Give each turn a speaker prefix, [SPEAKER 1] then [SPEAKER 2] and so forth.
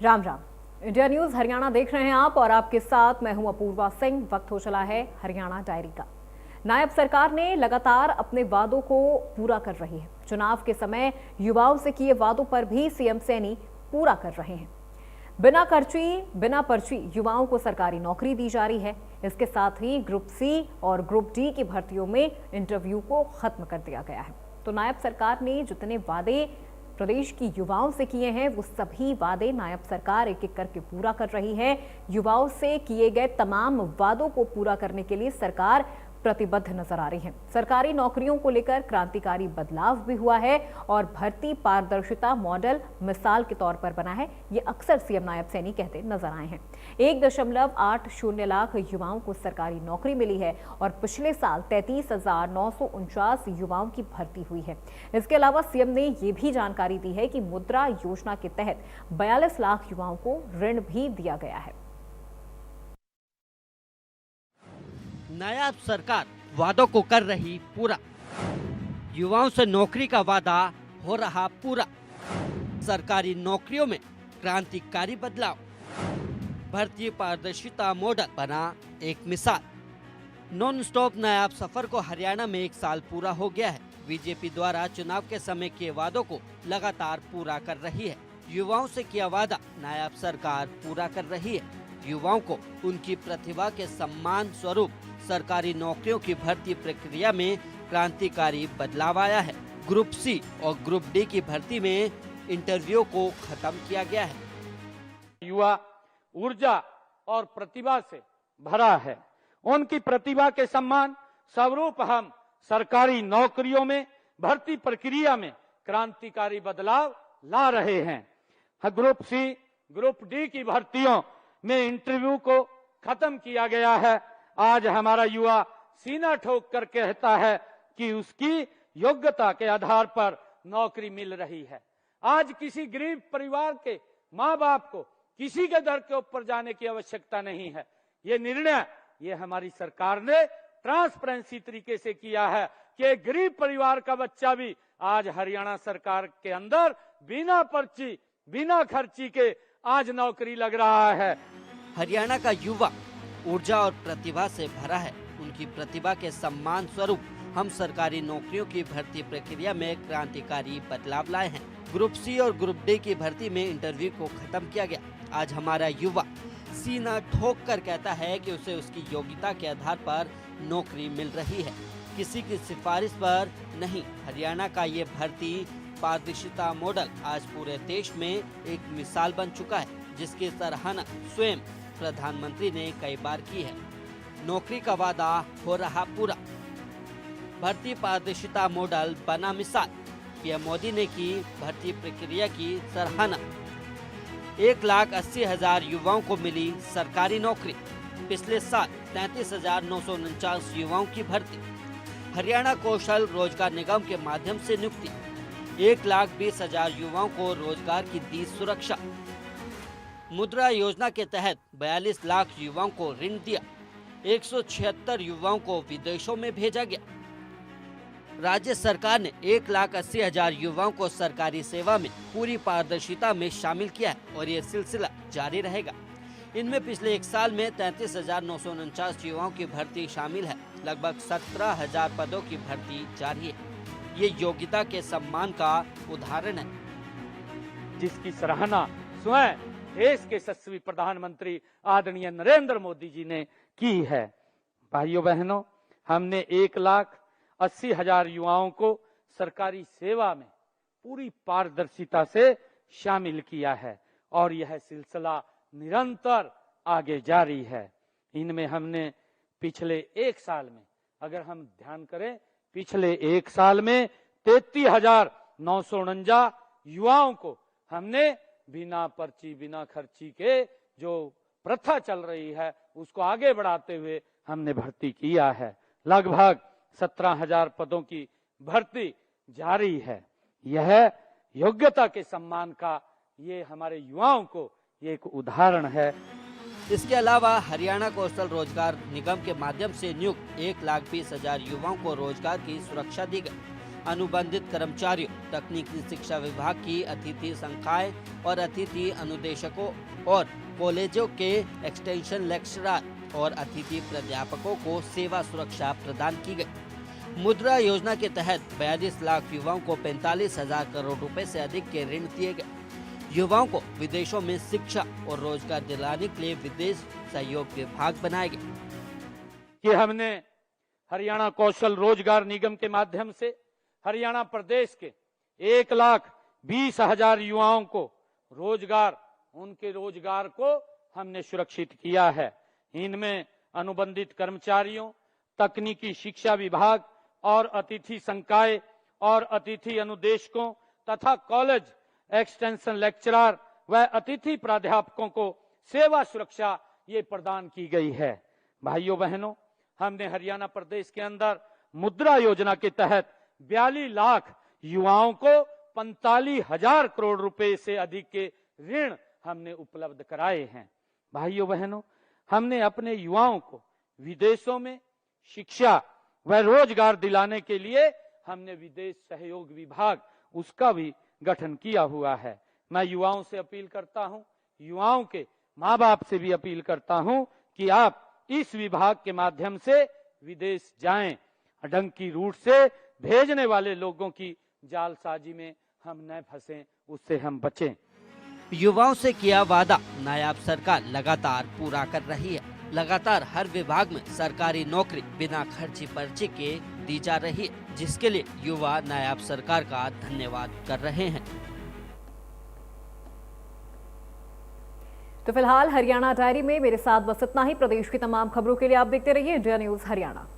[SPEAKER 1] Ram Ram. India news Haryana देख रहे हैं आप और आपके साथ मैं हूं अपूर्वा सिंह। वक्त हो चला है हरियाणा डायरी का। नायब सरकार ने लगातार अपने वादों को पूरा कर रही है। चुनाव के समय युवाओं से किए वादों पर भी सीएम सैनी पूरा कर रहे हैं। बिना खर्ची बिना पर्ची युवाओं को सरकारी नौकरी दी जा रही है। इसके साथ ही ग्रुप सी और ग्रुप डी की भर्तियों में इंटरव्यू को खत्म कर दिया गया है। तो नायब सरकार ने जितने वादे प्रदेश की युवाओं से किए हैं वो सभी वादे नायब सरकार एक एक करके पूरा कर रही है। युवाओं से किए गए तमाम वादों को पूरा करने के लिए सरकार प्रतिबद्ध नजर आ रही है। सरकारी नौकरियों को लेकर क्रांतिकारी बदलाव भी हुआ है और भर्ती पारदर्शिता मॉडल मिसाल के तौर पर बना है। ये अक्सर सीएम नायब सैनी कहते नजर आए हैं। 1.80 लाख युवाओं को सरकारी नौकरी मिली है और पिछले साल 33,949 युवाओं की भर्ती हुई है। इसके अलावा सीएम ने ये भी जानकारी दी है कि मुद्रा योजना के तहत 42 लाख युवाओं को ऋण भी दिया गया है।
[SPEAKER 2] नायब सरकार वादों को कर रही पूरा। युवाओं से नौकरी का वादा हो रहा पूरा। सरकारी नौकरियों में क्रांतिकारी बदलाव। भर्ती पारदर्शिता मॉडल बना एक मिसाल। नॉन स्टॉप नायब सफर को हरियाणा में 1 साल पूरा हो गया है। बीजेपी द्वारा चुनाव के समय किए वादों को लगातार पूरा कर रही है। युवाओं से किया वादा नायब सरकार पूरा कर रही है। युवाओं को उनकी प्रतिभा के सम्मान स्वरूप सरकारी नौकरियों की भर्ती प्रक्रिया में क्रांतिकारी बदलाव आया है। ग्रुप सी और ग्रुप डी की भर्ती में इंटरव्यू को खत्म किया गया है।
[SPEAKER 3] युवा ऊर्जा और प्रतिभा से भरा है। उनकी प्रतिभा के सम्मान स्वरूप हम सरकारी नौकरियों में भर्ती प्रक्रिया में क्रांतिकारी बदलाव ला रहे हैं। ग्रुप सी ग्रुप डी की भर्तियों में इंटरव्यू को खत्म किया गया है। आज हमारा युवा सीना ठोक कर कहता है कि उसकी योग्यता के आधार पर नौकरी मिल रही है। आज किसी गरीब परिवार के माँ बाप को किसी के दर के ऊपर जाने की आवश्यकता नहीं है। ये निर्णय ये हमारी सरकार ने ट्रांसपेरेंसी तरीके से किया है कि गरीब परिवार का बच्चा भी आज हरियाणा सरकार के अंदर बिना पर्ची बिना खर्ची के आज नौकरी लग रहा है।
[SPEAKER 2] हरियाणा का युवा ऊर्जा और प्रतिभा से भरा है। उनकी प्रतिभा के सम्मान स्वरूप हम सरकारी नौकरियों की भर्ती प्रक्रिया में क्रांतिकारी बदलाव लाए हैं। ग्रुप सी और ग्रुप डी की भर्ती में इंटरव्यू को खत्म किया गया। आज हमारा युवा सीना ठोक कर कहता है कि उसे उसकी योग्यता के आधार पर नौकरी मिल रही है, किसी की सिफारिश पर नहीं। हरियाणा का ये भर्ती पारदर्शिता मॉडल आज पूरे देश में एक मिसाल बन चुका है, जिसकी सराहना स्वयं प्रधानमंत्री ने कई बार की है। नौकरी का वादा हो रहा पूरा। भर्ती पारदर्शिता मॉडल बना मिसाल। पीएम मोदी ने की भर्ती प्रक्रिया की सराहना। 1,80,000 युवाओं को मिली सरकारी नौकरी। पिछले साल 33,949 युवाओं की भर्ती। हरियाणा कौशल रोजगार निगम के माध्यम से नियुक्ति। 1,20,000 युवाओं को रोजगार की दी सुरक्षा। मुद्रा योजना के तहत 42 लाख युवाओं को ऋण दिया। 176 युवाओं को विदेशों में भेजा गया। राज्य सरकार ने 1,80,000 युवाओं को सरकारी सेवा में पूरी पारदर्शिता में शामिल किया है और ये सिलसिला जारी रहेगा। इनमें पिछले 1 साल में 33,949 युवाओं की भर्ती शामिल है। लगभग 17,000 पदों की भर्ती जारी है। ये योग्यता के सम्मान का उदाहरण है,
[SPEAKER 3] जिसकी सराहना स्वयं देश के यशस्वी प्रधानमंत्री आदरणीय नरेंद्र मोदी जी ने की है। भाइयों बहनों, हमने 1,80,000 युवाओं को सरकारी सेवा में पूरी पारदर्शिता से शामिल किया है और यह सिलसिला निरंतर आगे जारी है। इनमें हमने पिछले 1 साल में अगर हम ध्यान करें, पिछले 1 साल में 33,949 युवाओं को हमने बिना पर्ची बिना खर्ची के जो प्रथा चल रही है उसको आगे बढ़ाते हुए हमने भर्ती किया है। लगभग 17,000 पदों की भर्ती जारी है। यह योग्यता के सम्मान का ये हमारे युवाओं को ये एक उदाहरण है।
[SPEAKER 2] इसके अलावा हरियाणा कौशल रोजगार निगम के माध्यम से नियुक्त 1,20,000 युवाओं को रोजगार की सुरक्षा दी गई। अनुबंधित कर्मचारियों, तकनीकी शिक्षा विभाग की अतिथि संकाय और अतिथि अनुदेशकों और कॉलेजों के एक्सटेंशन लेक्चरर और अतिथि प्राध्यापकों को सेवा सुरक्षा प्रदान की गई। मुद्रा योजना के तहत 42 लाख युवाओं को 45,000 करोड़ रुपए से अधिक के ऋण दिए गए। युवाओं को विदेशों में शिक्षा और रोजगार दिलाने के लिए विदेश सहयोग विभाग बनाए गए।
[SPEAKER 3] कि हमने हरियाणा कौशल रोजगार निगम के माध्यम से हरियाणा प्रदेश के 1,20,000 युवाओं को रोजगार, उनके रोजगार को हमने सुरक्षित किया है। इनमें अनुबंधित कर्मचारियों, तकनीकी शिक्षा विभाग और अतिथि संकाय और अतिथि अनुदेशकों तथा कॉलेज एक्सटेंशन लेक्चरर व अतिथि प्राध्यापकों को सेवा सुरक्षा ये प्रदान की गई है। भाइयों बहनों, हमने हरियाणा प्रदेश के अंदर मुद्रा योजना के तहत 42 लाख युवाओं को 45,000 करोड़ रुपए से अधिक के ऋण हमने उपलब्ध कराए हैं। भाइयों बहनों, हमने अपने युवाओं को विदेशों में शिक्षा व रोजगार दिलाने के लिए हमने विदेश सहयोग विभाग उसका भी गठन किया हुआ है। मैं युवाओं से अपील करता हूं, युवाओं के माँ बाप से भी अपील करता हूं कि आप इस विभाग के माध्यम से विदेश जाएं। डंकी रूट से भेजने वाले लोगों की जालसाजी में हम न फंसें, उससे हम बचें।
[SPEAKER 2] युवाओं से किया वादा नायाब सरकार लगातार पूरा कर रही है। लगातार हर विभाग में सरकारी नौकरी बिना खर्ची पर्ची के दी जा रही है, जिसके लिए युवा नायाब सरकार का धन्यवाद कर रहे हैं।
[SPEAKER 1] तो फिलहाल हरियाणा डायरी में मेरे साथ बस इतना ही। प्रदेश की तमाम खबरों के लिए आप देखते रहिए इंडिया न्यूज हरियाणा।